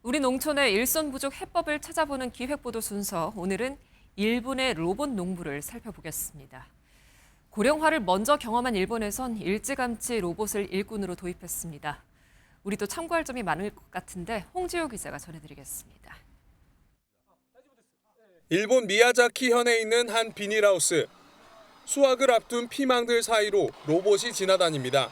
우리 농촌의 일손 부족 해법을 찾아보는 기획보도 순서, 오늘은 일본의 로봇 농부를 살펴보겠습니다. 고령화를 먼저 경험한 일본에선 일찌감치 로봇을 일꾼으로 도입했습니다. 우리도 참고할 점이 많을 것 같은데 홍지호 기자가 전해드리겠습니다. 일본 미야자키 현에 있는 한 비닐하우스. 수확을 앞둔 피망들 사이로 로봇이 지나다닙니다.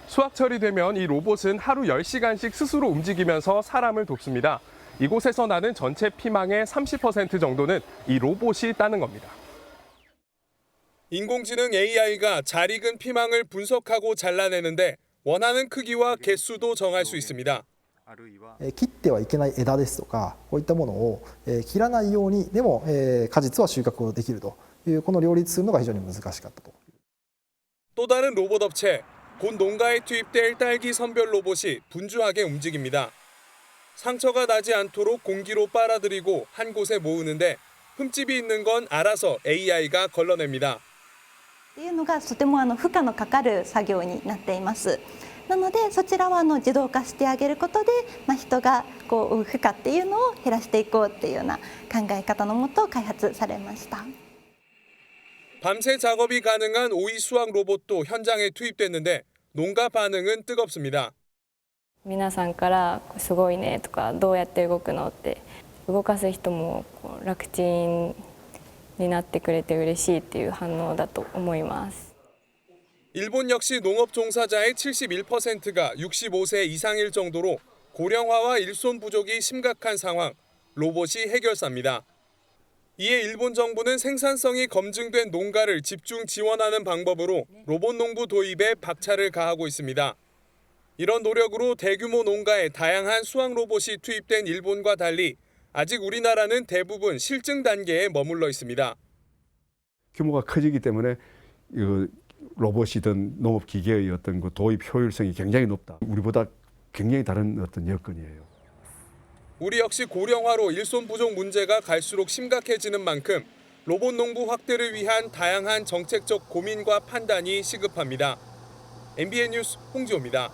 수확철이 되면 이 로봇은 하루 10시간씩 스스로 움직이면서 사람을 돕습니다. 이곳에서 나는 전체 피망의 30% 정도는 이 로봇이 따는 겁니다. 인공지능 AI가 잘 익은 피망을 분석하고 잘라내는데 원하는 크기와 개수도 정할 수 있습니다. 切ってはいけない枝ですとかこういったものを切らないようにでも果実は収穫をできるというこの両立するのが非常に難しかったと。 또 다른 로봇 업체, 곧 농가에 투입될 딸기 선별 로봇이 분주하게 움직입니다. 상처가 나지 않도록 공기로 빨아들이고 한 곳에 모으는데 흠집이 있는 건 알아서 AI가 걸러냅니다. っていうのがとても負荷のかかる作業になっています。なのでそちらは自動化してあげることで、人が負荷っていうのを減らしていこうっていうような考え方のもと開発されました。 밤새 작업이 가능한 오이 수확 로봇도 현장에 투입됐는데 농가 반응은 뜨겁습니다. 皆さんからすごいねとかどうやって動くのって動かす人も楽ちんになってくれて嬉しいっていう反応だと思います。 일본 역시 농업 종사자의 71%가 65세 이상일 정도로 고령화와 일손 부족이 심각한 상황, 로봇이 해결사입니다. 이에 일본 정부는 생산성이 검증된 농가를 집중 지원하는 방법으로 로봇 농부 도입에 박차를 가하고 있습니다. 이런 노력으로 대규모 농가에 다양한 수확 로봇이 투입된 일본과 달리 아직 우리나라는 대부분 실증 단계에 머물러 있습니다. 규모가 커지기 때문에 로봇이든 농업기계의 어떤 그 도입 효율성이 굉장히 높다. 우리보다 굉장히 다른 어떤 여건이에요. 우리 역시 고령화로 일손 부족 문제가 갈수록 심각해지는 만큼 로봇 농부 확대를 위한 다양한 정책적 고민과 판단이 시급합니다. MBN 뉴스 홍지호입니다.